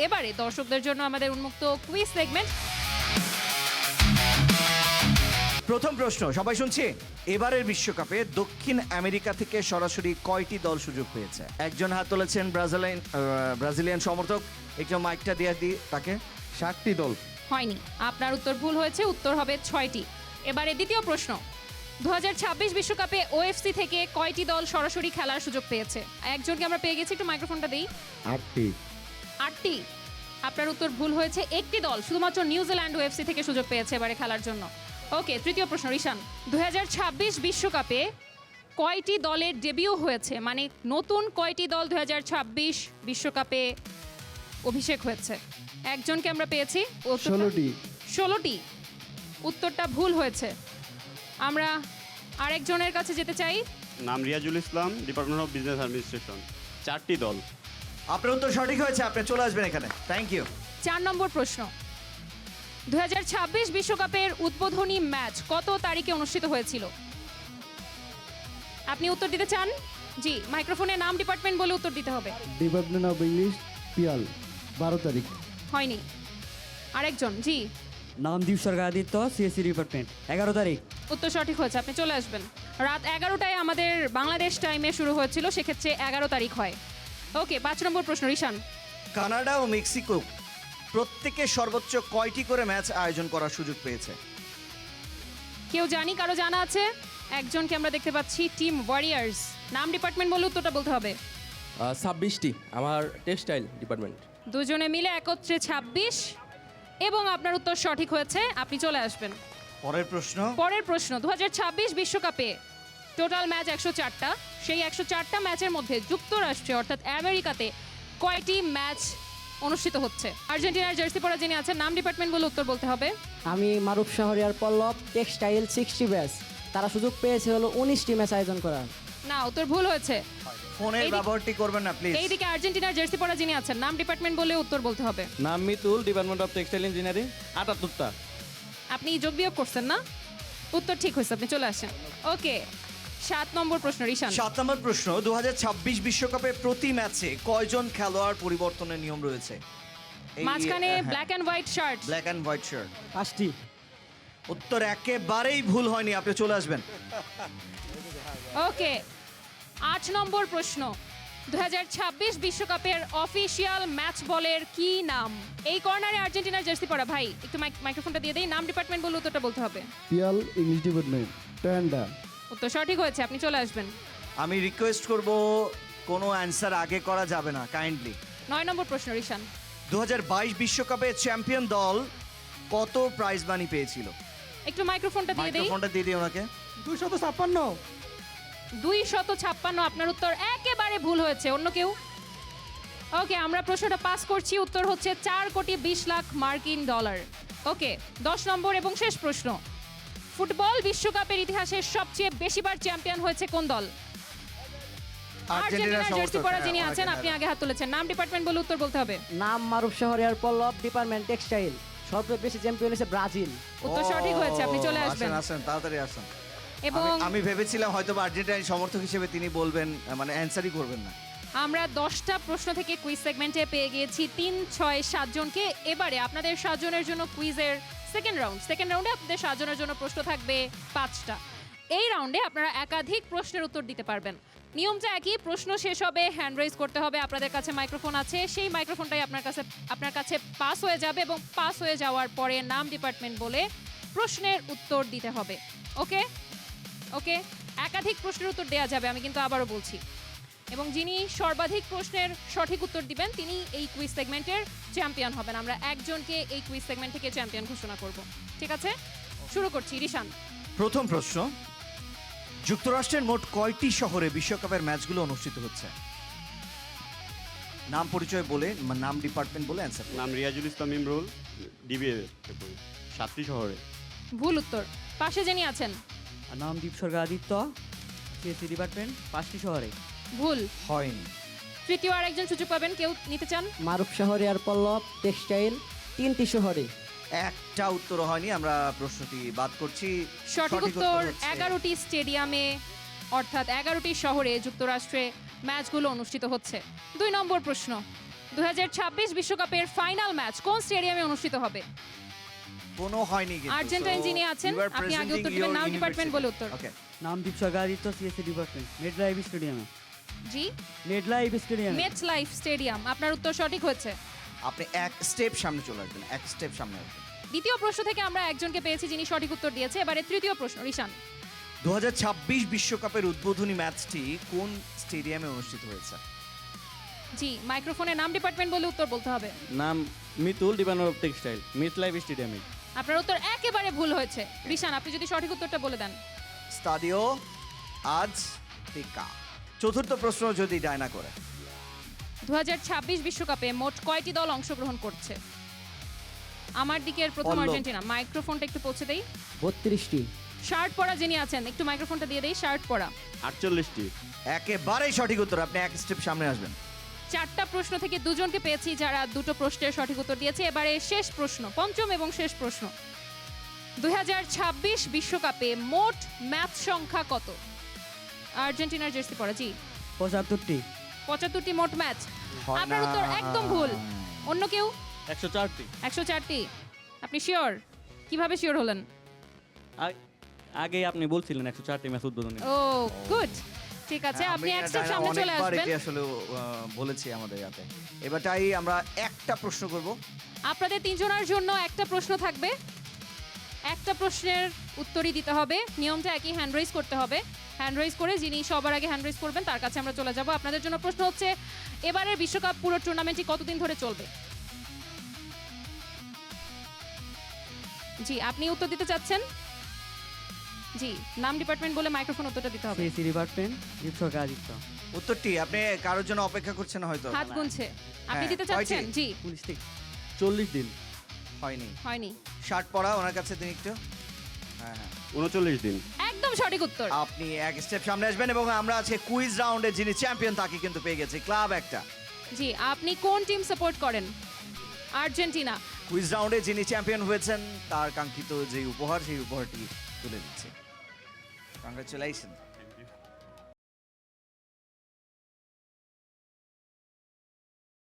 এবারে দর্শকদের জন্য আমাদের উন্মুক্ত কুইজ সেগমেন্ট। প্রথম প্রশ্ন, সবাই শুনছি। এবারের বিশ্বকাপে দক্ষিণ আমেরিকা থেকে সরাসরি কয়টি দল সুযোগ পেয়েছে? একজন হাত তুলেছেন ব্রাজিলিয়ান সমর্থক, একজন মাইকটা দিয়ে দিই তাকে। 7টি দল। হয়নি, আপনার উত্তর ভুল হয়েছে, উত্তর হবে 6টি। এবারে দ্বিতীয় প্রশ্ন, 2026 বিশ্বকাপে ওএফসি থেকে কয়টি দল সরাসরি খেলার সুযোগ পেয়েছে? একজনকে আমরা পেয়ে গেছি, একটু মাইক্রোফোনটা দিই। 8টি। 8টি। আপনার উত্তর ভুল হয়েছে, একটি দল শুধুমাত্র নিউজিল্যান্ড ওএফসি থেকে সুযোগ পেয়েছে এবারে খেলার জন্য। ওকে, তৃতীয় প্রশ্ন রিশান, 2026 বিশ্বকাপে কয়টি দলের ডেবিউ হয়েছে, মানে নতুন কয়টি দল 2026 বিশ্বকাপে অভিষেক হয়েছে? একজনকে আমরা পেয়েছি, 16টি। 16টি। উত্তরটা ভুল হয়েছে। আমরা আরেকজনের কাছে যেতে চাই। নাম রিয়াজুল ইসলাম, ডিপার্টমেন্ট অফ বিজনেস অ্যাডমিনিস্ট্রেশন। 4টি দল। আপনার উত্তর সঠিক হয়েছে, আপনি চলে আসবেন এখানে। Thank you. 4 নম্বর প্রশ্ন, 2026 বিশ্বকাপের উদ্বোধনী ম্যাচ কত তারিখে অনুষ্ঠিত হয়েছিল? আপনি উত্তর দিতে চান? জি, মাইক্রোফোনে নাম, ডিপার্টমেন্ট বলে উত্তর দিতে হবে। ডিপার্টমেন্ট অফ ইংলিশ, পিয়াল, 12 তারিখ। হয়নি, আরেকজন। জি, নাম দীপ সরকার আদিত্য, সিএসসি ডিপার্টমেন্ট, 11 তারিখ। উত্তর সঠিক হয়েছে, আপনি চলে আসবেন। রাত 11টায় আমাদের বাংলাদেশ টাইমে শুরু হয়েছিল, সেক্ষেত্রে 11 তারিখ হয়। ওকে, 5 নম্বর প্রশ্ন রিশান, কানাডা ও মেক্সিকো প্রত্যেকে সর্বোচ্চ কয়টি করে ম্যাচ আয়োজন করার সুযোগ পেয়েছে? কেউ জানি, কারো জানা আছে? একজনকে আমরা দেখতে পাচ্ছি, টিম ওয়ারিয়ার্স। নাম, ডিপার্টমেন্ট বলে উত্তরটা বলতে হবে। 26টি, আমার টেক্সটাইল ডিপার্টমেন্ট। দুজনে মিলে একত্রে 26, এবং আপনার উত্তর সঠিক হয়েছে, আপনি চলে আসবেন। পরের প্রশ্ন, পরের প্রশ্ন, 2026 বিশ্বকাপে টোটাল ম্যাচ 104টা। সেই 104টা ম্যাচের মধ্যে যুক্তরাষ্ট্রে অর্থাৎ আমেরিকাতে কয়টি ম্যাচ অনুষ্ঠিত হচ্ছে? আর্জেন্টিনার জার্সি পরা যিনি আছেন, নাম, ডিপার্টমেন্ট বলে উত্তর বলতে হবে। আমি মারুফ শাহরিয়ার পল্লব, টেক্সটাইল, 60 ব্যাচ। তারা সুযোগ পেয়েছে হলো 19টি ম্যাচ আয়োজন করার। না, উত্তর ভুল হয়েছে। ফোনের এইদিকে- ব্যবহারটি করবেন না প্লিজ। এইদিকে আর্জেন্টিনার জার্সি পরা যিনি আছেন, নাম, ডিপার্টমেন্ট বলে উত্তর বলতে হবে। নাম Mitul, department of textile engineering, 78টা। আপনি যোগ বিয়োগ করছেন না? উত্তর ঠিক হয়েছে, আপনি চলে আসেন। ওকে, 7 নম্বর প্রশ্ন রিশান, 7 নম্বর প্রশ্ন, 2026 বিশ্বকাপে প্রতি ম্যাচে কয়জন খেলোয়াড় পরিবর্তনের নিয়ম রয়েছে? মাঝখানে black and white shirt. Black and white shirt. 5টি। উত্তর একেবারেই ভুল হয়নি, আপনি চলে আসবেন। ওকে, 8 নম্বর প্রশ্ন, 2026 বিশ্বকাপের অফিসিয়াল ম্যাচ বলের কি নাম? এই কর্নারে আর্জেন্টিনার জার্সি পরা ভাই, একটু মাইক্রোফোনটা দিয়ে দেই। নাম, ডিপার্টমেন্ট বলে উত্তরটা বলতে হবে। পিয়াল, ইংলিশ ডিপার্টমেন্ট, ট্যান্ডা। উত্তর সঠিক হয়েছে, আপনি চলে আসবেন। আমি রিকোয়েস্ট করব, কোনো অ্যান্সার আগে করা যাবে না, কাইন্ডলি। 9 নম্বর প্রশ্ন রিশান, 2022 বিশ্বকাপে চ্যাম্পিয়ন দল কত প্রাইজ মানি পেয়েছিল? একটু মাইক্রোফোনটা দিয়ে দেই। মাইক্রোফোনটা দিয়ে দিই ওনাকে। 256। 256। আপনার উত্তর একেবারে ভুল হয়েছে। অন্য কেউ? ওকে, আমরা প্রশ্নটা পাস করছি। উত্তর হচ্ছে 4 কোটি 20 লাখ মার্কিন ডলার। ওকে, 10 নম্বর এবং শেষ প্রশ্ন, ফুটবল বিশ্বকাপের ইতিহাসে সবচেয়ে বেশিবার চ্যাম্পিয়ন হয়েছে কোন দল? আর্জেন্টিনার জার্সি পরা যিনি আছেন, আপনি আগে হাত তুলেছেন। নাম, ডিপার্টমেন্ট বলে উত্তর বলতে হবে। নাম মারুফ শাহরিয়ার পল্লব, ডিপার্টমেন্ট টেক্সটাইল। সবচেয়ে বেশি চ্যাম্পিয়ন হয়েছে ব্রাজিল। উত্তর সঠিক হয়েছে, আপনি চলে আসবেন। আসেন, তাড়াতাড়ি আসেন। এবং আমি ভেবেছিলাম হয়তো আর্জেন্টিনার সমর্থক হিসেবে তিনি বলবেন, মানে অ্যান্সারই করবেন না। আমরা 10টা প্রশ্ন থেকে কুইজ সেগমেন্টে পেয়ে গিয়েছি 3, 6, 7 জনকে। এবারে আপনাদের 7 জনের জন্য কুইজের সেকেন্ড রাউন্ডে আপনাদের 7 জনের জন্য প্রশ্ন থাকবে 5টা। এই রাউন্ডে আপনারা একাধিক প্রশ্নের উত্তর দিতে পারবেন। নিয়মটা একই, প্রশ্ন শেষ হবে, হ্যান্ড রেজ করতে হবে। আপনাদের কাছে মাইক্রোফোন আছে, সেই মাইক্রোফোনটাই আপনার কাছে পাস হয়ে যাবে, এবং পাস হয়ে যাওয়ার পরে নাম, ডিপার্টমেন্ট বলে প্রশ্নের উত্তর দিতে হবে। ওকে ওকে, একাধিক প্রশ্নের উত্তর দেওয়া যাবে, আমি কিন্তু আবারও বলছি। এবং যিনি সর্বাধিক প্রশ্নের সঠিক উত্তর দিবেন তিনি এই কুইজ সেগমেন্টের চ্যাম্পিয়ন হবেন। আমরা একজনকে এই কুইজ সেগমেন্ট থেকে চ্যাম্পিয়ন ঘোষণা করব। ঠিক আছে, শুরু করছি। রিশান, প্রথম প্রশ্ন, যুক্তরাষ্ট্রের মোট কয়টি শহরে বিশ্বকাপের ম্যাচগুলো অনুষ্ঠিত হচ্ছে? নাম, পরিচয় বলে, নাম, ডিপার্টমেন্ট বলে অ্যান্সার। নাম রিয়াজুল ইসলাম ইমরুল, ডিবিএ। 7টি শহরে। ভুল উত্তর। পাশে যিনি আছেন, নাম দীপ সরকার আদিত্য, সিএসসি ডিপার্টমেন্ট, 5টি শহরে। ভুল। হয়নি। তৃতীয় আরেকজন সুযোগ পাবেন, কেউ নিতে চান? মারুফ শাহরিয়ার পল্লব, টেক্সটাইল, 3টি শহরে। একটা উত্তর হয়নি, আমরা প্রশ্নটি বাদ করছি। সঠিক উত্তর হচ্ছে 11টি স্টেডিয়ামে অর্থাৎ 11টি শহরে যুক্তরাষ্ট্রে ম্যাচগুলো অনুষ্ঠিত হচ্ছে। 2 নম্বর প্রশ্ন, 2026 বিশ্বকাপের ফাইনাল ম্যাচ কোন স্টেডিয়ামে অনুষ্ঠিত হবে? কোনো হয়নি কিন্তু আর্জেন্টাইন যিনি আছেন, আপনি আগে উত্তর দিবেন, নাম, ডিপার্টমেন্ট বলে উত্তর। ওকে নাম Dipsagar Aditya, CSC department, MetLife স্টেডিয়ামে। জি, মেড লাইভ স্টেডিয়ামে। MetLife stadium. আপনার উত্তর সঠিক হয়েছে। আপনি এক স্টেপ সামনে চলে আসবেন, এক স্টেপ সামনে আসবেন। দ্বিতীয় প্রশ্ন থেকে আমরা একজনকে পেয়েছি যিনি সঠিক উত্তর দিয়েছে। এবারে তৃতীয় প্রশ্ন, রিশান। 2026 বিশ্বকাপের উদ্বোধনী ম্যাচটি কোন স্টেডিয়ামে অনুষ্ঠিত হয়েছে? জি, মাইক্রোফোনে নাম, ডিপার্টমেন্ট বলে উত্তর বলতে হবে। নাম মিতুল, ডিপার্টমেন্ট অফ টেক্সটাইল, মিট লাইভ স্টেডিয়ামে। আপনার উত্তর একেবারে ভুল হয়েছে। রিশান, আপনি যদি সঠিক উত্তরটা বলে দেন। স্টাডিও আজতেকা। চতুর্থ প্রশ্ন যদি ডায়না করে। 2026 বিশ্বকাপে মোট কয়টি দল অংশগ্রহণ করছে? আমার দিকের প্রথম পল্লব। আর্জেন্টিনা। মাইক্রোফোনটা একটু পৌঁছে দেই। 32টি। শার্ট পরা যিনি আছেন, একটু মাইক্রোফোনটা দিয়ে দেই। শার্ট পরা। 48টি। একেবারেই সঠিক উত্তর, আপনি এক স্টেপ সামনে আসবেন। চারটা প্রশ্ন থেকে দুজনকে পেয়েছি যারা দুটো প্রশ্নের সঠিক উত্তর দিয়েছে। এবারে শেষ প্রশ্ন, পঞ্চম এবং শেষ প্রশ্ন। 2026 বিশ্বকাপে মোট ম্যাচ সংখ্যা কত? আর্জেন্টিনার জার্সি পরা। জি, 75টি। 75টি মোট ম্যাচ। হয় আপনার না। উত্তর একদম ভুল। অন্য কেউ? 104টি। 104টি। আপনি শিওর? কিভাবে শিওর হলেন? আগে আপনি বলছিলেন 104টি ম্যাচ উদ্বোধনী। ও গুড, ঠিক আছে, আপনি এক স্টেপ সামনে চলে অনেকবার আসবেন। এটি আসলে বলেছি আমাদের ইয়াতে। এবারটাই আমরা একটা প্রশ্ন করব। আপনাদের তিনজনের জন্য একটা প্রশ্ন থাকবে। একটা প্রশ্নের উত্তরই দিতে হবে। নিয়মটা একই, হ্যান্ড রাইজ করতে হবে। হ্যান্ড রাইজ করে যিনি সবার আগে হ্যান্ড রাইজ করবেন তার কাছে আমরা চলে যাব। আপনাদের জন্য প্রশ্ন হচ্ছে, এবারের বিশ্বকাপ পুরো টুর্নামেন্টটি কতদিন ধরে চলবে? জি, আপনি উত্তর দিতে চাচ্ছেন? জি, নাম, ডিপার্টমেন্ট বলে মাইক্রোফোন উত্তরটা দিতে হবে। CSC department, Dipsagar Aditya. উত্তরটি আপনি কারোর জন্য অপেক্ষা করছেন হয়তো। হাত গুনছে। আপনি হ্যাঁ, দিতে চাচ্ছেন? কয়টি? জি, 19 থেকে। 40 দিন। হয়নি। হয়নি। শার্ট পরা ওনার কাছে দিন একটু। হ্যাঁ হ্যাঁ, 39 দিন। একদম সঠিক উত্তর। আপনি এক স্টেপ সামনে আসবেন এবং আমরা আজকে কুইজ রাউন্ডে যিনি চ্যাম্পিয়ন তাকে কিন্তু পেয়ে গেছি ক্লাব একটা। জি, আপনি কোন টিম সাপোর্ট করেন? আর্জেন্টিনা। কুইজ রাউন্ডে যিনি চ্যাম্পিয়ন হয়েছেন তার কাঙ্ক্ষিত যে উপহার, সেই উপহারটি তুলে দিচ্ছে। কংগ্রাচুলেশন।